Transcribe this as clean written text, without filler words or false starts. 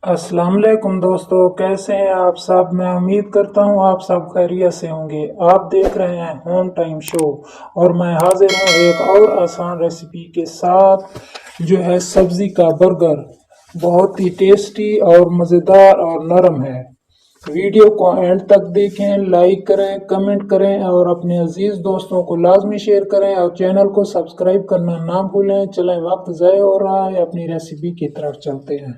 अस्सलाम वालेकुम दोस्तों, कैसे हैं आप सब। मैं उम्मीद करता हूं आप सब खैरियत से होंगे। आप देख रहे हैं होम टाइम शो और मैं हाजिर हूं एक और आसान रेसिपी के साथ जो है सब्जी का बर्गर। बहुत ही टेस्टी और मज़ेदार और नरम है। वीडियो को एंड तक देखें, लाइक करें, कमेंट करें और अपने अजीज दोस्तों को लाजमी शेयर करें और चैनल को सब्सक्राइब करना ना भूलें। चलें, वक्त ज़ाय हो रहा है, अपनी रेसिपी की तरफ चलते हैं।